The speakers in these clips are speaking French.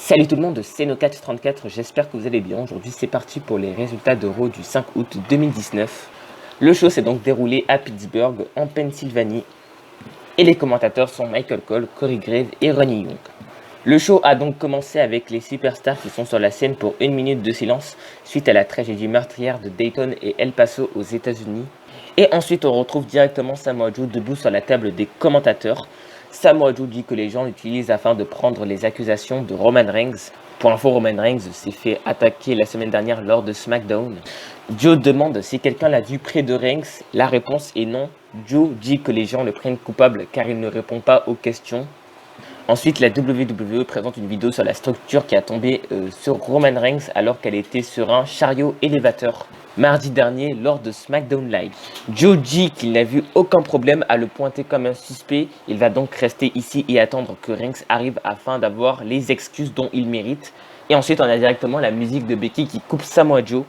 Salut tout le monde, c'est Nocat34, j'espère que vous allez bien. Aujourd'hui c'est parti pour les résultats de Raw du 5 août 2019. Le show s'est donc déroulé à Pittsburgh, en Pennsylvanie. Et les commentateurs sont Michael Cole, Corey Graves et Ronnie Young. Le show a donc commencé avec les superstars qui sont sur la scène pour une minute de silence suite à la tragédie meurtrière de Dayton et El Paso aux États-Unis. Et ensuite on retrouve directement Samoa Joe debout sur la table des commentateurs. Samoa Joe dit que les gens l'utilisent afin de prendre les accusations de Roman Reigns. Pour l'info, Roman Reigns s'est fait attaquer la semaine dernière lors de SmackDown. Joe demande si quelqu'un l'a vu près de Reigns. La réponse est non. Joe dit que les gens le prennent coupable car il ne répond pas aux questions. Ensuite, la WWE présente une vidéo sur la structure qui a tombé sur Roman Reigns alors qu'elle était sur un chariot élévateur mardi dernier lors de SmackDown Live. Joe dit qu'il n'a vu aucun problème à le pointer comme un suspect. Il va donc rester ici et attendre que Reigns arrive afin d'avoir les excuses dont il mérite. Et ensuite, on a directement la musique de Becky qui coupe Samoa Joe.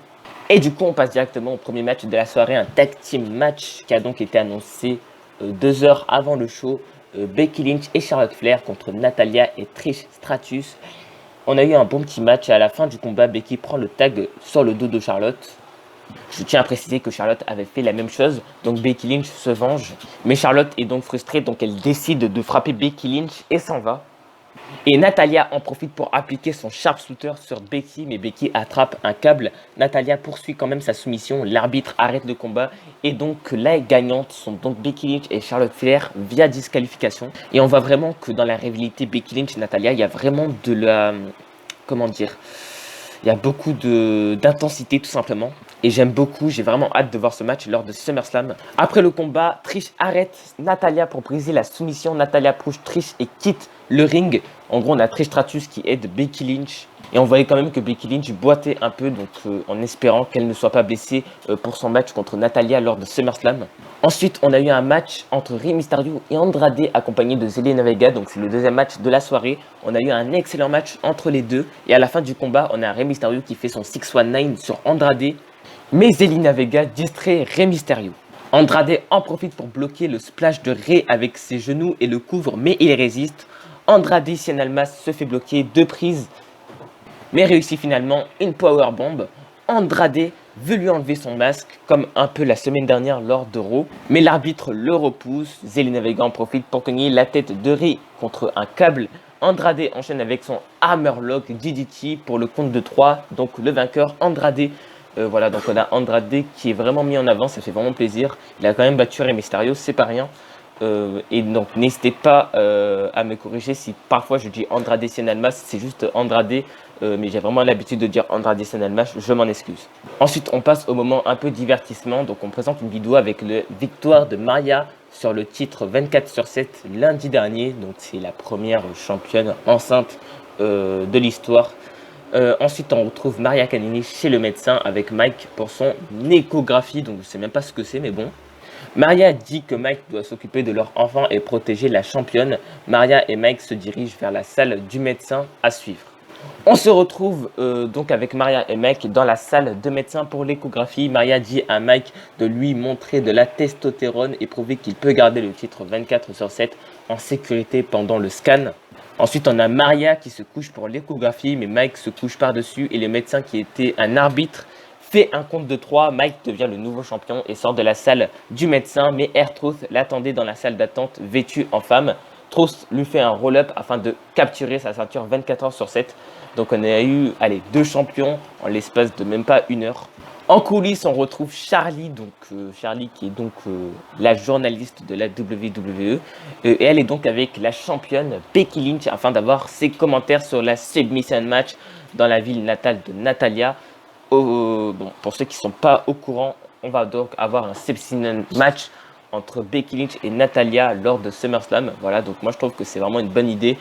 Et du coup, on passe directement au premier match de la soirée, un tag team match qui a donc été annoncé 2 heures avant le show. Becky Lynch et Charlotte Flair contre Natalya et Trish Stratus. On a eu un bon petit match. À la fin du combat, Becky prend le tag sur le dos de Charlotte. Je tiens à préciser que Charlotte avait fait la même chose, donc Becky Lynch se venge. Mais Charlotte est donc frustrée, donc elle décide de frapper Becky Lynch et s'en va. Et Natalya en profite pour appliquer son sharpshooter sur Becky, mais Becky attrape un câble. Natalya poursuit quand même sa soumission, l'arbitre arrête le combat et donc les gagnantes sont donc Becky Lynch et Charlotte Flair via disqualification. Et on voit vraiment que dans la rivalité Becky Lynch et Natalya, il y a vraiment de la... comment dire, il y a beaucoup d'intensité tout simplement. Et j'aime beaucoup, j'ai vraiment hâte de voir ce match lors de SummerSlam. Après le combat, Trish arrête Natalya pour briser la soumission. Natalya push Trish et quitte le ring. En gros, on a Trish Stratus qui aide Becky Lynch. Et on voyait quand même que Becky Lynch boitait un peu, donc en espérant qu'elle ne soit pas blessée pour son match contre Natalya lors de SummerSlam. Ensuite, on a eu un match entre Rey Mysterio et Andrade accompagné de Zelina Vega. Donc c'est le deuxième match de la soirée. On a eu un excellent match entre les deux. Et à la fin du combat, on a Rey Mysterio qui fait son 619 sur Andrade. Mais Zelina Vega distrait Rey Mysterio. Andrade en profite pour bloquer le splash de Rey avec ses genoux et le couvre, mais il résiste. Andrade Cien Almas se fait bloquer 2 prises, mais réussit finalement une powerbomb. Andrade veut lui enlever son masque, comme un peu la semaine dernière lors de Raw, mais l'arbitre le repousse. Zelina Vega en profite pour cogner la tête de Rey contre un câble. Andrade enchaîne avec son Hammerlock DDT pour le compte de 3, donc le vainqueur Andrade. Voilà, donc on a Andrade qui est vraiment mis en avant, ça fait vraiment plaisir. Il a quand même battu Rey Mysterio, c'est pas rien. Et donc n'hésitez pas à me corriger si parfois je dis Andrade Cien Almas, c'est juste Andrade, mais j'ai vraiment l'habitude de dire Andrade Cien Almas, je m'en excuse. Ensuite on passe au moment un peu divertissement, donc on présente une vidéo avec la victoire de Maria sur le titre 24/7 lundi dernier, donc c'est la première championne enceinte de l'histoire. Ensuite, on retrouve Maria Canini chez le médecin avec Mike pour son échographie. Donc, je ne sais même pas ce que c'est, mais bon. Maria dit que Mike doit s'occuper de leur enfant et protéger la championne. Maria et Mike se dirigent vers la salle du médecin à suivre. On se retrouve donc avec Maria et Mike dans la salle de médecin pour l'échographie. Maria dit à Mike de lui montrer de la testostérone et prouver qu'il peut garder le titre 24/7 en sécurité pendant le scan. Ensuite, on a Maria qui se couche pour l'échographie, mais Mike se couche par-dessus et le médecin qui était un arbitre fait un compte de 3. Mike devient le nouveau champion et sort de la salle du médecin, mais R-Truth l'attendait dans la salle d'attente vêtue en femme. Truth lui fait un roll-up afin de capturer sa ceinture 24h/7. Donc on a eu 2 champions en l'espace de même pas 1 heure. En coulisses, on retrouve Charlie, Charlie qui est donc la journaliste de la WWE. Et elle est donc avec la championne Becky Lynch afin d'avoir ses commentaires sur la submission match dans la ville natale de Natalya. Bon, pour ceux qui ne sont pas au courant, on va donc avoir un submission match entre Becky Lynch et Natalya lors de SummerSlam. Voilà, donc moi je trouve que c'est vraiment une bonne idée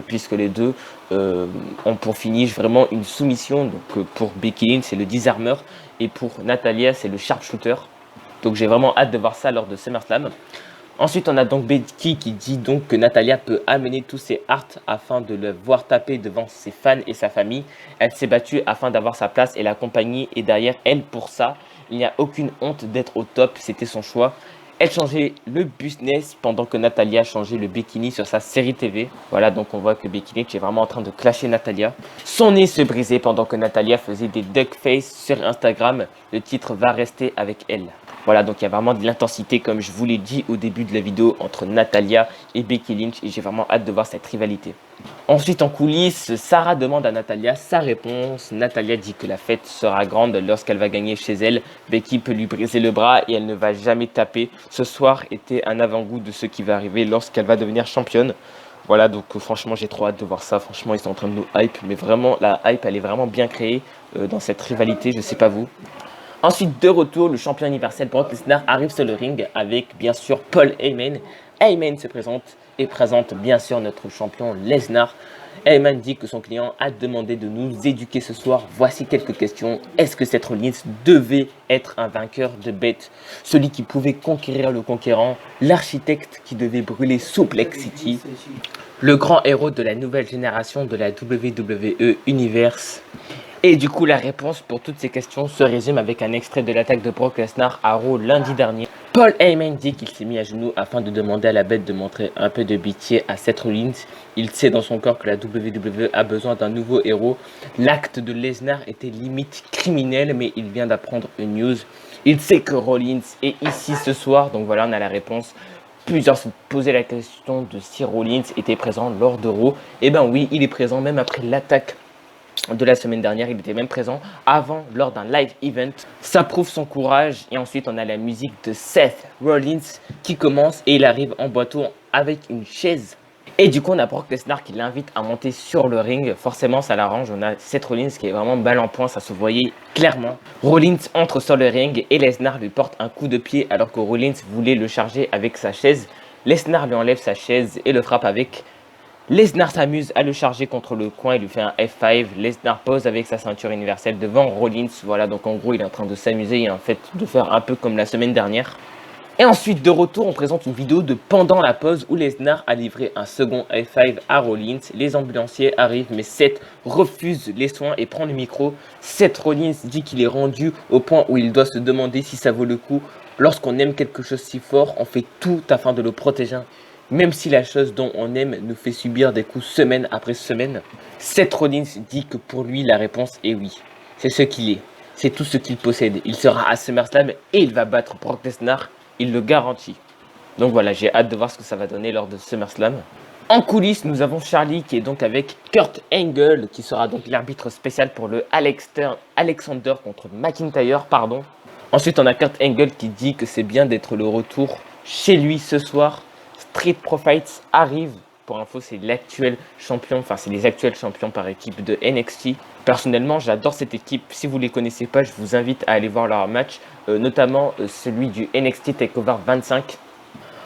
puisque les deux ont pour finish vraiment une soumission. Donc pour Becky Lynch c'est le disarmer et pour Natalya c'est le sharpshooter. Donc j'ai vraiment hâte de voir ça lors de SummerSlam. Ensuite on a donc Becky qui dit donc que Natalya peut amener tous ses hearts afin de le voir taper devant ses fans et sa famille. Elle s'est battue afin d'avoir sa place et la compagnie est derrière elle pour ça. Il n'y a aucune honte d'être au top, c'était son choix. Elle changeait le business pendant que Natalya changeait le bikini sur sa série TV. Voilà, donc on voit que Becky Lynch est vraiment en train de clasher Natalya. Son nez se brisait pendant que Natalya faisait des duck face sur Instagram. Le titre va rester avec elle. Voilà, donc il y a vraiment de l'intensité, comme je vous l'ai dit au début de la vidéo, entre Natalya et Becky Lynch. Et j'ai vraiment hâte de voir cette rivalité. Ensuite, en coulisses, Sarah demande à Natalya sa réponse. Natalya dit que la fête sera grande lorsqu'elle va gagner chez elle. Becky peut lui briser le bras et elle ne va jamais taper. Ce soir était un avant-goût de ce qui va arriver lorsqu'elle va devenir championne. Voilà, donc franchement, j'ai trop hâte de voir ça. Franchement, ils sont en train de nous hype. Mais vraiment, la hype, elle est vraiment bien créée dans cette rivalité. Je sais pas vous. Ensuite, de retour, le champion universel Brock Lesnar arrive sur le ring avec bien sûr Paul Heyman. Heyman se présente et présente bien sûr notre champion Lesnar. Heyman dit que son client a demandé de nous éduquer ce soir. Voici quelques questions. Est-ce que Seth Rollins devait être un vainqueur de bête? Celui qui pouvait conquérir le conquérant? L'architecte qui devait brûler Suplex City? Le grand héros de la nouvelle génération de la WWE Universe? Et du coup, la réponse pour toutes ces questions se résume avec un extrait de l'attaque de Brock Lesnar à Raw lundi dernier. Paul Heyman dit qu'il s'est mis à genoux afin de demander à la bête de montrer un peu de pitié à Seth Rollins. Il sait dans son corps que la WWE a besoin d'un nouveau héros. L'acte de Lesnar était limite criminel, mais il vient d'apprendre une news. Il sait que Rollins est ici ce soir, donc voilà, on a la réponse. Plusieurs se posaient la question de si Rollins était présent lors de Raw. Eh ben oui, il est présent même après l'attaque de la semaine dernière, il était même présent avant lors d'un live event. Ça prouve son courage. Et ensuite on a la musique de Seth Rollins qui commence et il arrive en bateau avec une chaise. Et du coup on a Brock Lesnar qui l'invite à monter sur le ring. Forcément ça l'arrange, on a Seth Rollins qui est vraiment balle en point, ça se voyait clairement. Rollins entre sur le ring et Lesnar lui porte un coup de pied alors que Rollins voulait le charger avec sa chaise. Lesnar lui enlève sa chaise et le frappe avec. Lesnar s'amuse à le charger contre le coin, il lui fait un F5. Lesnar pose avec sa ceinture universelle devant Rollins. Voilà, donc en gros, il est en train de s'amuser et en fait de faire un peu comme la semaine dernière. Et ensuite, de retour, on présente une vidéo de pendant la pause où Lesnar a livré un second F5 à Rollins. Les ambulanciers arrivent, mais Seth refuse les soins et prend le micro. Seth Rollins dit qu'il est rendu au point où il doit se demander si ça vaut le coup. Lorsqu'on aime quelque chose si fort, on fait tout afin de le protéger. Même si la chose dont on aime nous fait subir des coups semaine après semaine. Seth Rollins dit que pour lui, la réponse est oui. C'est ce qu'il est. C'est tout ce qu'il possède. Il sera à SummerSlam et il va battre Brock Lesnar. Il le garantit. Donc voilà, j'ai hâte de voir ce que ça va donner lors de SummerSlam. En coulisses, nous avons Charlie qui est donc avec Kurt Angle, qui sera donc l'arbitre spécial pour le Alexander contre McIntyre, pardon. Ensuite, on a Kurt Angle qui dit que c'est bien d'être le retour chez lui ce soir. Street Profits arrive. Pour info, c'est l'actuel champion, enfin c'est les actuels champions par équipe de NXT. Personnellement, j'adore cette équipe. Si vous ne les connaissez pas, je vous invite à aller voir leur match, notamment celui du NXT TakeOver 25.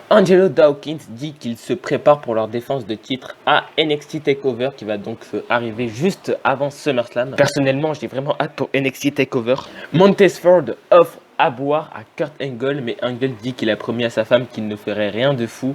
Angelo Dawkins dit qu'il se prépare pour leur défense de titre à NXT TakeOver qui va donc arriver juste avant SummerSlam. Personnellement, j'ai vraiment hâte pour NXT TakeOver. Montez Ford offre à boire à Kurt Angle, mais Angle dit qu'il a promis à sa femme qu'il ne ferait rien de fou.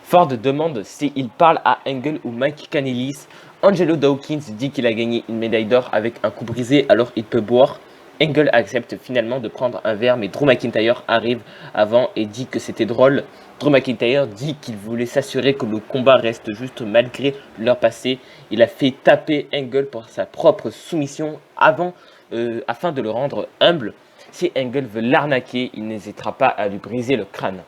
Ford demande s'il parle à Angle ou Mike Kanellis. Angelo Dawkins dit qu'il a gagné une médaille d'or avec un coup brisé, alors il peut boire. Angle accepte finalement de prendre un verre, mais Drew McIntyre arrive avant et dit que c'était drôle. Drew McIntyre dit qu'il voulait s'assurer que le combat reste juste malgré leur passé. Il a fait taper Angle pour sa propre soumission afin de le rendre humble. Si Angle veut l'arnaquer, il n'hésitera pas à lui briser le crâne.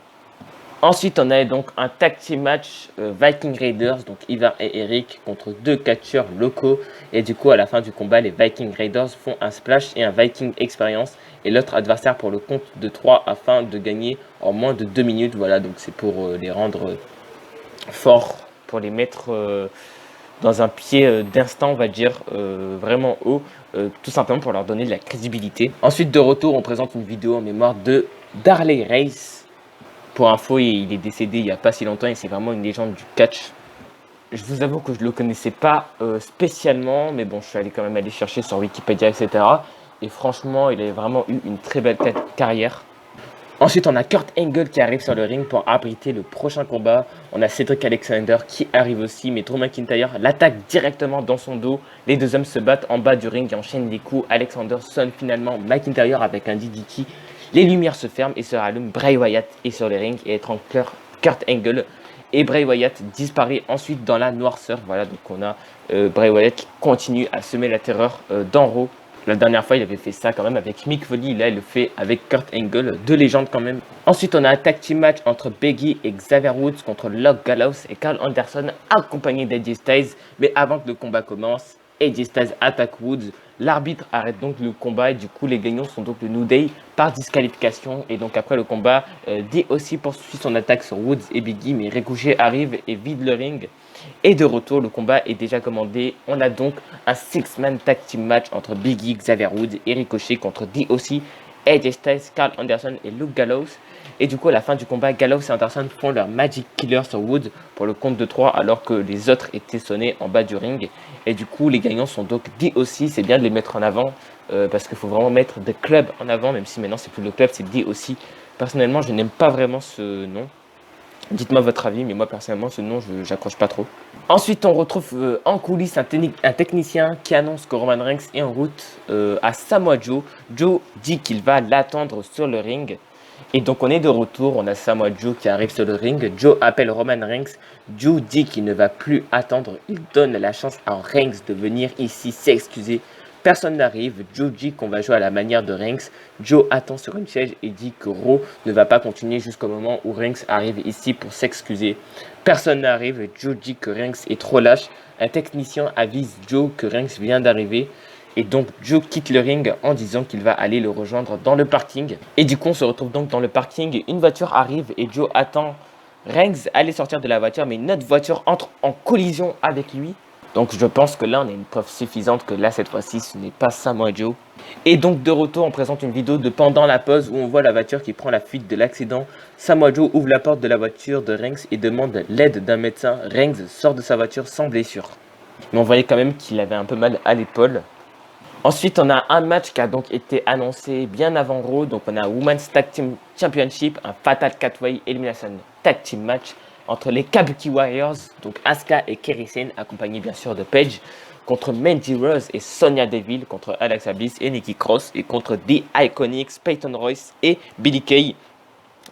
Ensuite, on a donc un tag team match Viking Raiders, donc Ivar et Eric contre deux catcheurs locaux. Et du coup, à la fin du combat, les Viking Raiders font un splash et un Viking Experience. Et l'autre adversaire pour le compte de 3 afin de gagner en moins de 2 minutes. Voilà, donc c'est pour les rendre forts, pour les mettre dans un pied d'instant, on va dire, vraiment haut. Tout simplement pour leur donner de la crédibilité. Ensuite, de retour, on présente une vidéo en mémoire de Darley Race. Pour info, il est décédé il n'y a pas si longtemps et c'est vraiment une légende du catch. Je vous avoue que je ne le connaissais pas spécialement, mais bon, je suis allé quand même aller chercher sur Wikipédia, etc. Et franchement, il a vraiment eu une très belle carrière. Ensuite, on a Kurt Angle qui arrive sur le ring pour abriter le prochain combat. On a Cedric Alexander qui arrive aussi, mais Drew McIntyre l'attaque directement dans son dos. Les deux hommes se battent en bas du ring et enchaînent les coups. Alexander sonne finalement McIntyre avec un DDT. Les lumières se ferment et se rallument. Bray Wyatt est sur le ring et étrangle Kurt Angle. Et Bray Wyatt disparaît ensuite dans la noirceur. Voilà, donc on a Bray Wyatt qui continue à semer la terreur dans Raw. La dernière fois, il avait fait ça quand même avec Mick Foley. Là, il le fait avec Kurt Angle, deux légendes quand même. Ensuite, on a un tag team match entre Biggie et Xavier Woods contre Luke Gallows et Karl Anderson, accompagné d'AJ Styles. Mais avant que le combat commence, AJ Styles attaque Woods. L'arbitre arrête donc le combat et du coup, les gagnants sont donc le New Day par disqualification. Et donc, après le combat, DOC poursuit son attaque sur Woods et Biggie, mais Ricochet arrive et vide le ring. Et de retour, le combat est déjà commandé. On a donc un 6-man tag team match entre Biggie, Xavier Woods et Ricochet contre DOC, AJ Styles, Karl Anderson et Luke Gallows. Et du coup, à la fin du combat, Gallows et Anderson font leur Magic Killer sur Woods pour le compte de 3 alors que les autres étaient sonnés en bas du ring. Et du coup, les gagnants sont donc DOC. C'est bien de les mettre en avant parce qu'il faut vraiment mettre The Club en avant, même si maintenant c'est plus le club, c'est DOC. Personnellement, je n'aime pas vraiment ce nom. Dites-moi votre avis, mais moi personnellement, ce nom, je n'accroche pas trop. Ensuite, on retrouve en coulisses un technicien qui annonce que Roman Reigns est en route à Samoa Joe. Joe dit qu'il va l'attendre sur le ring. Et donc, on est de retour. On a Samoa Joe qui arrive sur le ring. Joe appelle Roman Reigns. Joe dit qu'il ne va plus attendre. Il donne la chance à Reigns de venir ici s'excuser. Personne n'arrive. Joe dit qu'on va jouer à la manière de Reigns. Joe attend sur une chaise et dit que Raw ne va pas continuer jusqu'au moment où Reigns arrive ici pour s'excuser. Personne n'arrive. Joe dit que Reigns est trop lâche. Un technicien avise Joe que Reigns vient d'arriver. Et donc Joe quitte le ring en disant qu'il va aller le rejoindre dans le parking. Et du coup, on se retrouve donc dans le parking. Une voiture arrive et Joe attend Reigns aller sortir de la voiture. Mais une autre voiture entre en collision avec lui. Donc je pense que là, on a une preuve suffisante que là, cette fois-ci, ce n'est pas Samoa Joe. Et donc de retour, on présente une vidéo de pendant la pause où on voit la voiture qui prend la fuite de l'accident. Samoa Joe ouvre la porte de la voiture de Reigns et demande l'aide d'un médecin. Reigns sort de sa voiture sans blessure. Mais on voyait quand même qu'il avait un peu mal à l'épaule. Ensuite, on a un match qui a donc été annoncé bien avant Raw. Donc on a Women's Tag Team Championship, un Fatal 4-Way Elimination Tag Team Match entre les Kabuki Warriors, donc Asuka et Kairi Sane, accompagnés bien sûr de Paige, contre Mandy Rose et Sonya Deville, contre Alexa Bliss et Nikki Cross, et contre The Iconics, Peyton Royce et Billie Kay.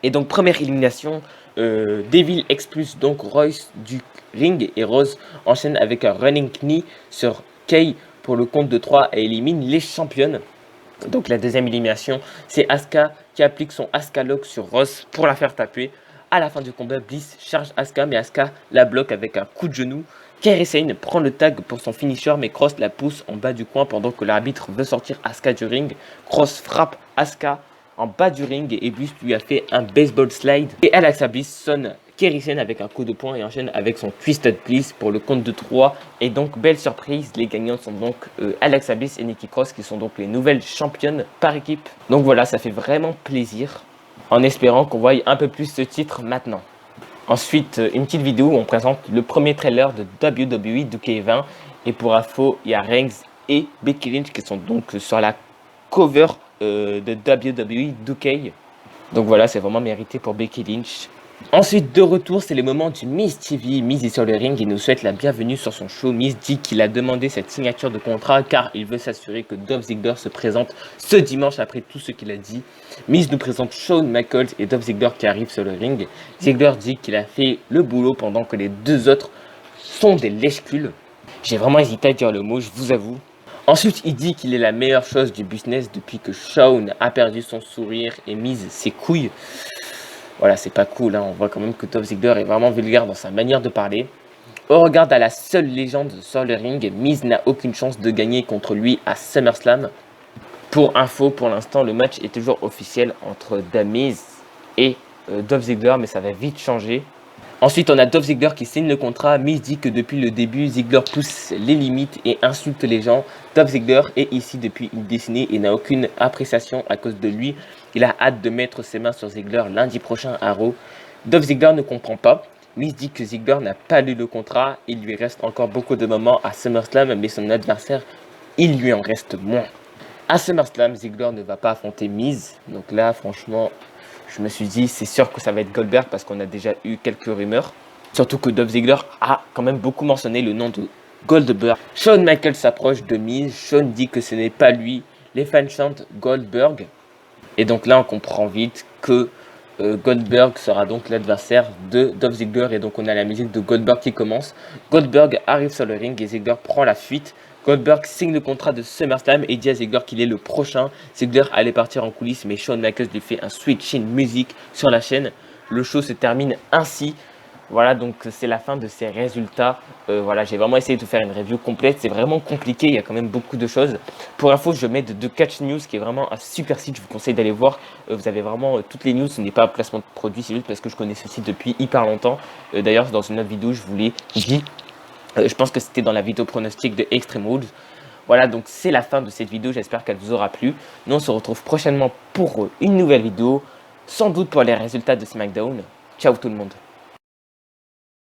Et donc première élimination, Deville expulse donc Royce du ring et Rose enchaîne avec un running knee sur Kay pour le compte de 3 et élimine les championnes. Donc la deuxième élimination, c'est Asuka qui applique son Asuka Lock sur Rose pour la faire taper. À la fin du combat, Bliss charge Asuka, mais Asuka la bloque avec un coup de genou. Kairi Sane prend le tag pour son finisher, mais Cross la pousse en bas du coin pendant que l'arbitre veut sortir Asuka du ring. Cross frappe Asuka en bas du ring et Bliss lui a fait un baseball slide. Et Alexa Bliss sonne Kairi Sane avec un coup de poing et enchaîne avec son Twisted Bliss pour le compte de 3. Et donc, belle surprise, les gagnants sont donc Alexa Bliss et Nikki Cross qui sont donc les nouvelles championnes par équipe. Donc voilà, ça fait vraiment plaisir, en espérant qu'on voie un peu plus ce titre maintenant. Ensuite, une petite vidéo où on présente le premier trailer de WWE 2K20. Et pour info, il y a Reigns et Becky Lynch qui sont donc sur la cover de WWE 2K. Donc voilà, c'est vraiment mérité pour Becky Lynch. Ensuite, de retour, c'est le moment du Miz TV. Miz est sur le ring et nous souhaite la bienvenue sur son show. Miz dit qu'il a demandé cette signature de contrat car il veut s'assurer que Dolph Ziggler se présente ce dimanche après tout ce qu'il a dit. Miz nous présente Shawn Michaels et Dolph Ziggler qui arrivent sur le ring. Ziggler dit qu'il a fait le boulot pendant que les deux autres sont des lèche-culs. J'ai vraiment hésité à dire le mot, je vous avoue. Ensuite, il dit qu'il est la meilleure chose du business depuis que Shawn a perdu son sourire et Miz ses couilles. Voilà, c'est pas cool, hein. On voit quand même que Dolph Ziggler est vraiment vulgaire dans sa manière de parler. Au regard de la seule légende sur le ring, Miz n'a aucune chance de gagner contre lui à SummerSlam. Pour info, pour l'instant, le match est toujours officiel entre The Miz et Dolph Ziggler, mais ça va vite changer. Ensuite, on a Dolph Ziggler qui signe le contrat. Miz dit que depuis le début, Ziggler pousse les limites et insulte les gens. Dolph Ziggler est ici depuis une décennie et n'a aucune appréciation à cause de lui. Il a hâte de mettre ses mains sur Ziggler lundi prochain à Raw. Dolph Ziggler ne comprend pas. Miz dit que Ziggler n'a pas lu le contrat. Il lui reste encore beaucoup de moments à SummerSlam, mais son adversaire, il lui en reste moins. À SummerSlam, Ziggler ne va pas affronter Miz. Donc là, franchement, je me suis dit, c'est sûr que ça va être Goldberg parce qu'on a déjà eu quelques rumeurs. Surtout que Dolph Ziggler a quand même beaucoup mentionné le nom de Goldberg. Shawn Michaels s'approche de Miz. Shawn dit que ce n'est pas lui. Les fans chantent Goldberg. Et donc là, on comprend vite que Goldberg sera donc l'adversaire de Dolph Ziggler. Et donc on a la musique de Goldberg qui commence. Goldberg arrive sur le ring et Ziggler prend la fuite. Goldberg signe le contrat de SummerSlam et dit à Ziggler qu'il est le prochain. Ziggler allait partir en coulisses, mais Shawn Michaels lui fait un switch in music sur la chaîne. Le show se termine ainsi. Voilà, donc c'est la fin de ces résultats. Voilà, j'ai vraiment essayé de faire une review complète. C'est vraiment compliqué, il y a quand même beaucoup de choses. Pour info, je mets de Catch News, qui est vraiment un super site. Je vous conseille d'aller voir. Vous avez vraiment toutes les news. Ce n'est pas un placement de produit, c'est juste parce que je connais ce site depuis hyper longtemps. D'ailleurs, dans une autre vidéo, je vous l'ai dit. Je pense que c'était dans la vidéo pronostic de Extreme Rules. Voilà, donc c'est la fin de cette vidéo. J'espère qu'elle vous aura plu. Nous, on se retrouve prochainement pour une nouvelle vidéo. Sans doute pour les résultats de SmackDown. Ciao tout le monde.